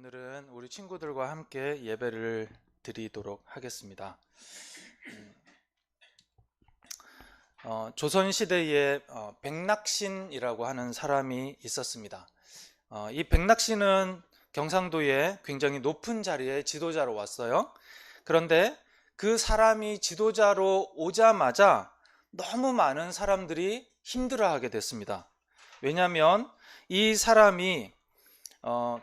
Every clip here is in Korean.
오늘은 우리 친구들과 함께 예배를 드리도록 하겠습니다. 조선시대에 백낙신이라고 하는 사람이 있었습니다. 이 백낙신은 경상도에 굉장히 높은 자리에 지도자로 왔어요. 그런데 그 사람이 지도자로 오자마자 너무 많은 사람들이 힘들어하게 됐습니다. 왜냐하면 이 사람이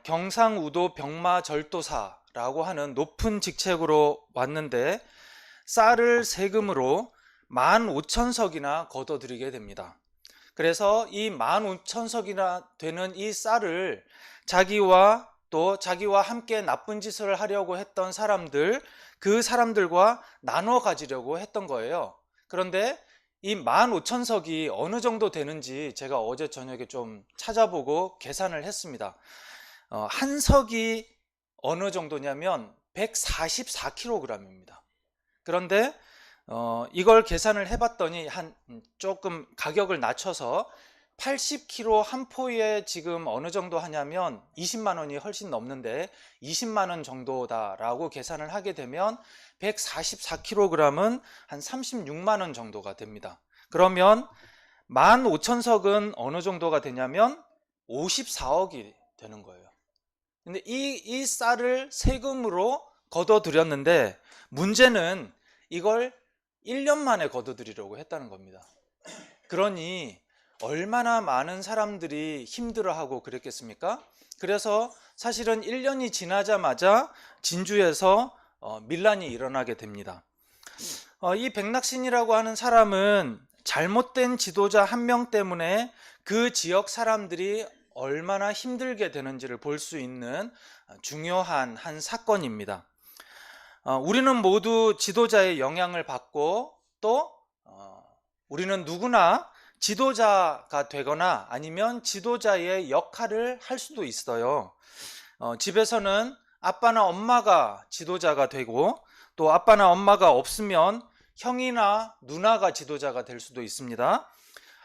경상우도 병마절도사라고 하는 높은 직책으로 왔는데 쌀을 세금으로 15,000석이나 걷어들이게 됩니다. 그래서 이 15,000석이나 되는 이 쌀을 자기와 함께 나쁜 짓을 하려고 했던 사람들, 그 사람들과 나눠 가지려고 했던 거예요. 그런데 이 15,000석이 어느 정도 되는지 제가 어제 저녁에 좀 찾아보고 계산을 했습니다. 한 석이 어느 정도냐면 144kg입니다. 그런데 이걸 계산을 해봤더니 조금 가격을 낮춰서 80kg 한 포에 지금 어느 정도 하냐면 20만 원이 훨씬 넘는데 20만 원 정도다라고 계산을 하게 되면 144kg은 한 36만 원 정도가 됩니다. 그러면 15,000석은 어느 정도가 되냐면 54억이 되는 거예요. 근데 이 쌀을 세금으로 걷어들였는데 문제는 이걸 1년 만에 걷어들이려고 했다는 겁니다. 그러니 얼마나 많은 사람들이 힘들어하고 그랬겠습니까? 그래서 사실은 1년이 지나자마자 진주에서 밀란이 일어나게 됩니다. 이 백낙신이라고 하는 사람은 잘못된 지도자 한 명 때문에 그 지역 사람들이 얼마나 힘들게 되는지를 볼 수 있는 중요한 한 사건입니다. 우리는 모두 지도자의 영향을 받고 또 우리는 누구나 지도자가 되거나 아니면 지도자의 역할을 할 수도 있어요. 집에서는 아빠나 엄마가 지도자가 되고 또 아빠나 엄마가 없으면 형이나 누나가 지도자가 될 수도 있습니다.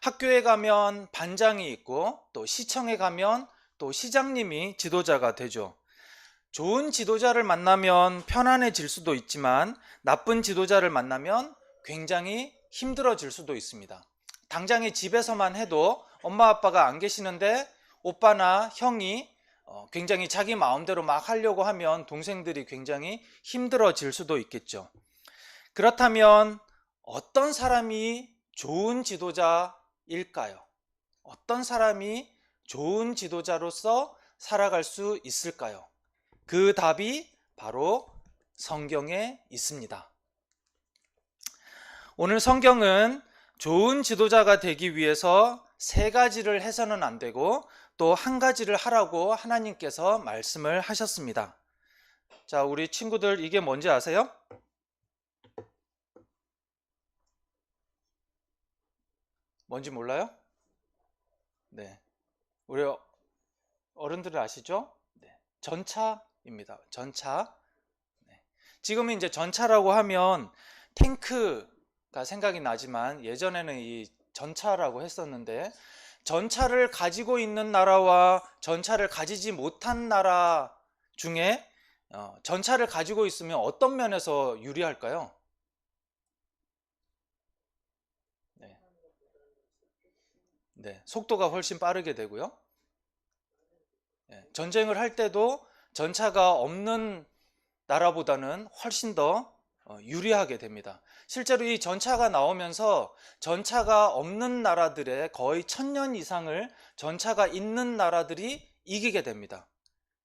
학교에 가면 반장이 있고 또 시청에 가면 또 시장님이 지도자가 되죠. 좋은 지도자를 만나면 편안해질 수도 있지만 나쁜 지도자를 만나면 굉장히 힘들어질 수도 있습니다. 당장에 집에서만 해도 엄마 아빠가 안 계시는데 오빠나 형이 굉장히 자기 마음대로 막 하려고 하면 동생들이 굉장히 힘들어질 수도 있겠죠. 그렇다면 어떤 사람이 좋은 지도자일까요? 어떤 사람이 좋은 지도자로서 살아갈 수 있을까요? 그 답이 바로 성경에 있습니다. 오늘 성경은 좋은 지도자가 되기 위해서 세 가지를 해서는 안 되고 또 한 가지를 하라고 하나님께서 말씀을 하셨습니다. 자, 우리 친구들 이게 뭔지 아세요? 뭔지 몰라요? 네. 우리 어른들은 아시죠? 네. 전차입니다. 전차. 네. 지금은 이제 전차라고 하면 탱크가 생각이 나지만 예전에는 이 전차라고 했었는데 전차를 가지고 있는 나라와 전차를 가지지 못한 나라 중에 전차를 가지고 있으면 어떤 면에서 유리할까요? 네. 네. 속도가 훨씬 빠르게 되고요. 전쟁을 할 때도 전차가 없는 나라보다는 훨씬 더 유리하게 됩니다. 실제로 이 전차가 나오면서 전차가 없는 나라들의 거의 1000년 이상을 전차가 있는 나라들이 이기게 됩니다.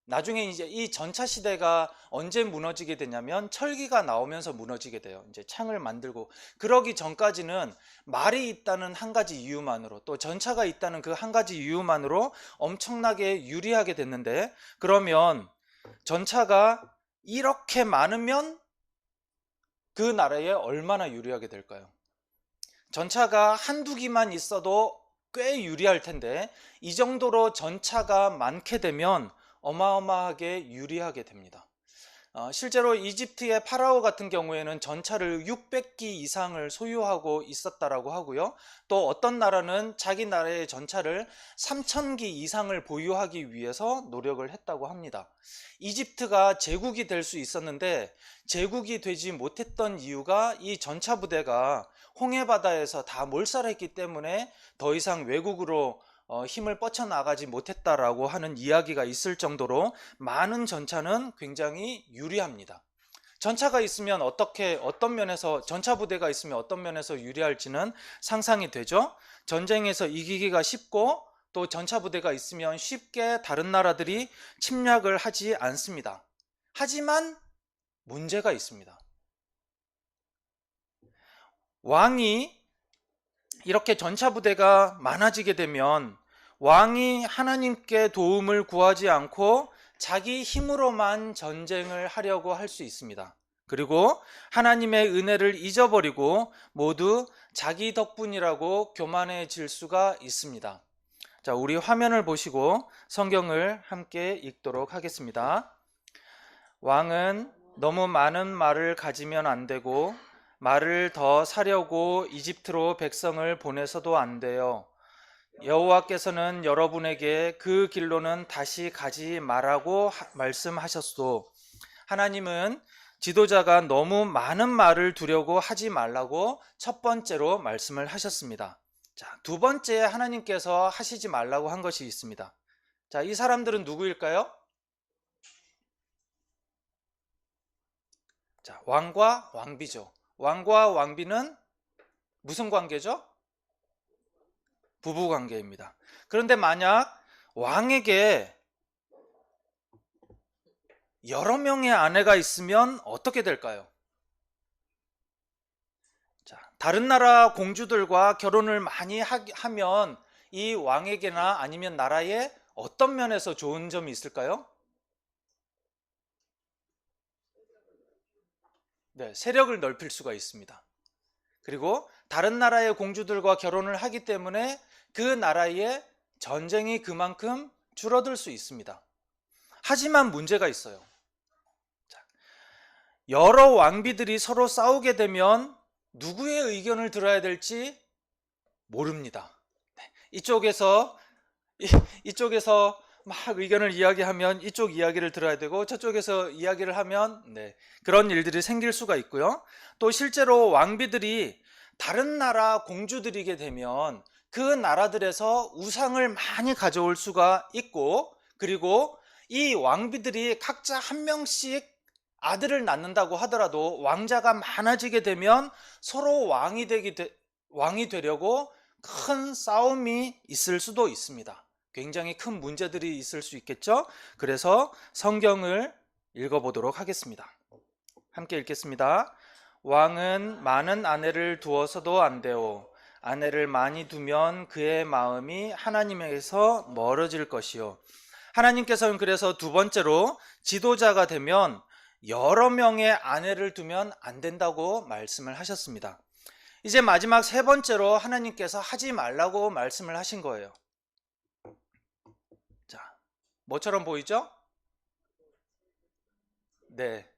나중에 이제 이 전차 시대가 언제 무너지게 되냐면 철기가 나오면서 무너지게 돼요. 이제 창을 만들고 그러기 전까지는 말이 있다는 한 가지 이유만으로 또 전차가 있다는 그 한 가지 이유만으로 엄청나게 유리하게 됐는데 그러면 전차가 이렇게 많으면 그 나라에 얼마나 유리하게 될까요? 전차가 한두 기만 있어도 꽤 유리할 텐데 이 정도로 전차가 많게 되면 어마어마하게 유리하게 됩니다. 실제로 이집트의 파라오 같은 경우에는 전차를 600기 이상을 소유하고 있었다라고 하고요. 또 어떤 나라는 자기 나라의 전차를 3000기 이상을 보유하기 위해서 노력을 했다고 합니다. 이집트가 제국이 될 수 있었는데 제국이 되지 못했던 이유가 이 전차 부대가 홍해바다에서 다 몰살했기 때문에 더 이상 외국으로 힘을 뻗쳐나가지 못했다라고 하는 이야기가 있을 정도로 많은 전차는 굉장히 유리합니다. 전차가 있으면 어떤 면에서, 전차 부대가 있으면 어떤 면에서 유리할지는 상상이 되죠. 전쟁에서 이기기가 쉽고 또 전차 부대가 있으면 쉽게 다른 나라들이 침략을 하지 않습니다. 하지만 문제가 있습니다. 왕이 이렇게 전차 부대가 많아지게 되면 왕이 하나님께 도움을 구하지 않고 자기 힘으로만 전쟁을 하려고 할 수 있습니다. 그리고 하나님의 은혜를 잊어버리고 모두 자기 덕분이라고 교만해질 수가 있습니다. 자, 우리 화면을 보시고 성경을 함께 읽도록 하겠습니다. 왕은 너무 많은 말을 가지면 안 되고 말을 더 사려고 이집트로 백성을 보내서도 안 돼요. 여호와께서는 여러분에게 그 길로는 다시 가지 말라고 말씀하셨소. 하나님은 지도자가 너무 많은 말을 두려고 하지 말라고 첫 번째로 말씀을 하셨습니다. 자, 두 번째 하나님께서 하시지 말라고 한 것이 있습니다. 자, 이 사람들은 누구일까요? 자, 왕과 왕비죠. 왕과 왕비는 무슨 관계죠? 부부 관계입니다. 그런데 만약 왕에게 여러 명의 아내가 있으면 어떻게 될까요? 자, 다른 나라 공주들과 결혼을 많이 하면 이 왕에게나 아니면 나라에 어떤 면에서 좋은 점이 있을까요? 네, 세력을 넓힐 수가 있습니다. 그리고 다른 나라의 공주들과 결혼을 하기 때문에 그 나라의 전쟁이 그만큼 줄어들 수 있습니다. 하지만 문제가 있어요. 자, 여러 왕비들이 서로 싸우게 되면 누구의 의견을 들어야 될지 모릅니다. 이쪽에서 막 의견을 이야기하면 이쪽 이야기를 들어야 되고 저쪽에서 이야기를 하면 그런 일들이 생길 수가 있고요. 또 실제로 왕비들이 다른 나라 공주들이게 되면 그 나라들에서 우상을 많이 가져올 수가 있고, 그리고 이 왕비들이 각자 한 명씩 아들을 낳는다고 하더라도 왕자가 많아지게 되면 서로 왕이 되려고 큰 싸움이 있을 수도 있습니다. 굉장히 큰 문제들이 있을 수 있겠죠. 그래서 성경을 읽어보도록 하겠습니다. 함께 읽겠습니다. 왕은 많은 아내를 두어서도 안 돼요. 아내를 많이 두면 그의 마음이 하나님에게서 멀어질 것이요. 하나님께서는 그래서 두 번째로 지도자가 되면 여러 명의 아내를 두면 안 된다고 말씀을 하셨습니다. 이제 마지막 세 번째로 하나님께서 하지 말라고 말씀을 하신 거예요. 자, 뭐처럼 보이죠? 네,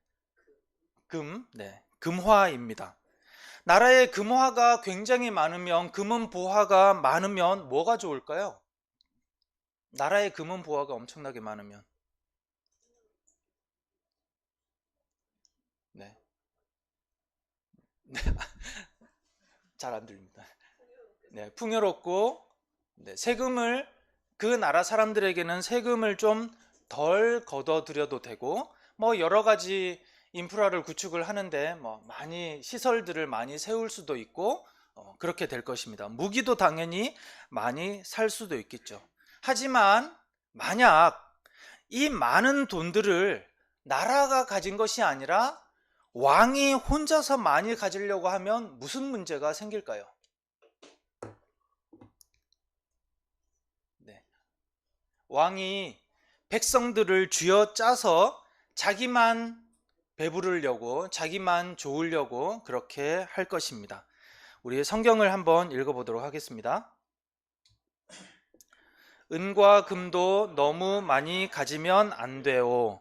금화입니다. 나라에 금화가 굉장히 많으면, 금은 보화가 많으면 뭐가 좋을까요? 나라에 금은 보화가 엄청나게 많으면 네. 잘 안 들립니다. 네, 풍요롭고 세금을, 그 나라 사람들에게는 세금을 좀 덜 걷어들여도 되고, 여러 가지 인프라를 구축을 하는데 많이 시설들을 많이 세울 수도 있고 그렇게 될 것입니다. 무기도 당연히 많이 살 수도 있겠죠. 하지만 만약 이 많은 돈들을 나라가 가진 것이 아니라 왕이 혼자서 많이 가지려고 하면 무슨 문제가 생길까요? 왕이 백성들을 쥐어짜서 자기만 배부르려고, 자기만 좋으려고 그렇게 할 것입니다. 우리 성경을 한번 읽어보도록 하겠습니다. 은과 금도 너무 많이 가지면 안 돼요.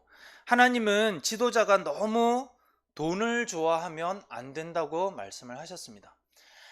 하나님은 지도자가 너무 돈을 좋아하면 안 된다고 말씀을 하셨습니다.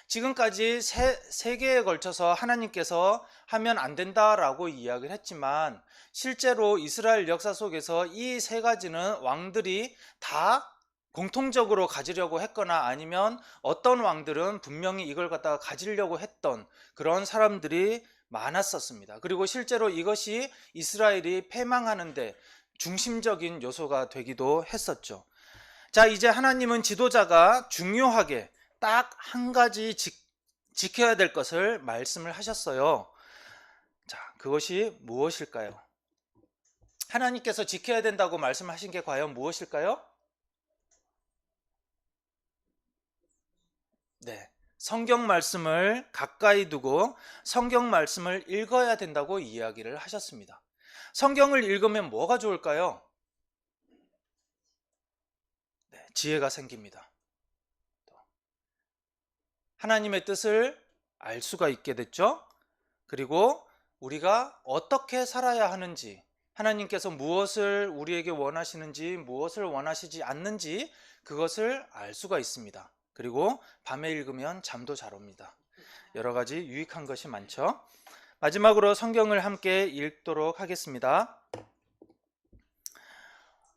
지금까지 세 개에 걸쳐서 하나님께서 하면 안 된다라고 이야기를 했지만 실제로 이스라엘 역사 속에서 이 세 가지는 왕들이 다 공통적으로 가지려고 했거나 아니면 어떤 왕들은 분명히 이걸 갖다가 가지려고 했던 그런 사람들이 많았었습니다. 그리고 실제로 이것이 이스라엘이 패망하는데 중심적인 요소가 되기도 했었죠. 자, 이제 하나님은 지도자가 중요하게 딱 한 가지 지켜야 될 것을 말씀을 하셨어요. 자, 그것이 무엇일까요? 하나님께서 지켜야 된다고 말씀하신 게 과연 무엇일까요? 네. 성경 말씀을 가까이 두고 성경 말씀을 읽어야 된다고 이야기를 하셨습니다. 성경을 읽으면 뭐가 좋을까요? 네, 지혜가 생깁니다. 하나님의 뜻을 알 수가 있게 됐죠. 그리고 우리가 어떻게 살아야 하는지, 하나님께서 무엇을 우리에게 원하시는지, 무엇을 원하시지 않는지 그것을 알 수가 있습니다. 그리고 밤에 읽으면 잠도 잘 옵니다. 여러 가지 유익한 것이 많죠. 마지막으로 성경을 함께 읽도록 하겠습니다.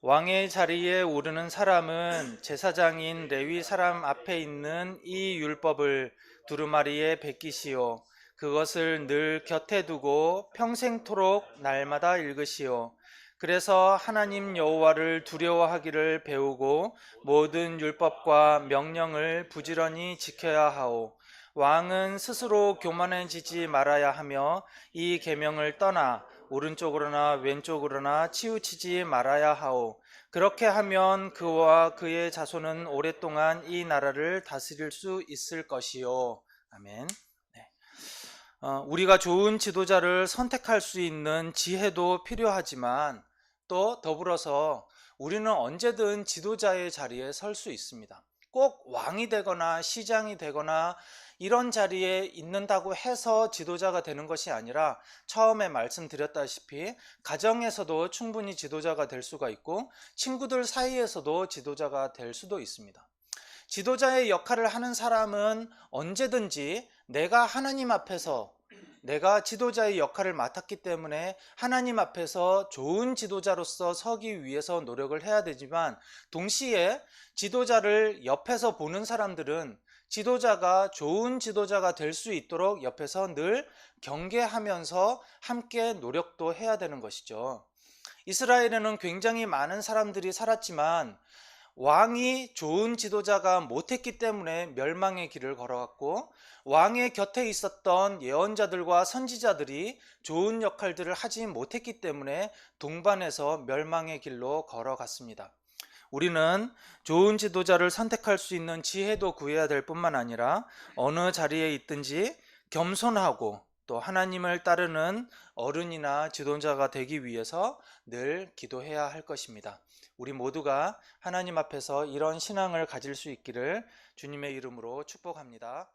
왕의 자리에 오르는 사람은 제사장인 레위 사람 앞에 있는 이 율법을 두루마리에 베끼시오. 그것을 늘 곁에 두고 평생토록 날마다 읽으시오. 그래서 하나님 여호와를 두려워하기를 배우고 모든 율법과 명령을 부지런히 지켜야 하오. 왕은 스스로 교만해지지 말아야 하며 이 계명을 떠나 오른쪽으로나 왼쪽으로나 치우치지 말아야 하오. 그렇게 하면 그와 그의 자손은 오랫동안 이 나라를 다스릴 수 있을 것이요. 아멘. 네. 우리가 좋은 지도자를 선택할 수 있는 지혜도 필요하지만 또 더불어서 우리는 언제든 지도자의 자리에 설 수 있습니다. 꼭 왕이 되거나 시장이 되거나 이런 자리에 있는다고 해서 지도자가 되는 것이 아니라 처음에 말씀드렸다시피 가정에서도 충분히 지도자가 될 수가 있고 친구들 사이에서도 지도자가 될 수도 있습니다. 지도자의 역할을 하는 사람은 언제든지 내가 하나님 앞에서 내가 지도자의 역할을 맡았기 때문에 하나님 앞에서 좋은 지도자로서 서기 위해서 노력을 해야 되지만 동시에 지도자를 옆에서 보는 사람들은 지도자가 좋은 지도자가 될 수 있도록 옆에서 늘 경계하면서 함께 노력도 해야 되는 것이죠. 이스라엘에는 굉장히 많은 사람들이 살았지만 왕이 좋은 지도자가 못했기 때문에 멸망의 길을 걸어갔고 왕의 곁에 있었던 예언자들과 선지자들이 좋은 역할들을 하지 못했기 때문에 동반해서 멸망의 길로 걸어갔습니다. 우리는 좋은 지도자를 선택할 수 있는 지혜도 구해야 될 뿐만 아니라 어느 자리에 있든지 겸손하고 또 하나님을 따르는 어른이나 지도자가 되기 위해서 늘 기도해야 할 것입니다. 우리 모두가 하나님 앞에서 이런 신앙을 가질 수 있기를 주님의 이름으로 축복합니다.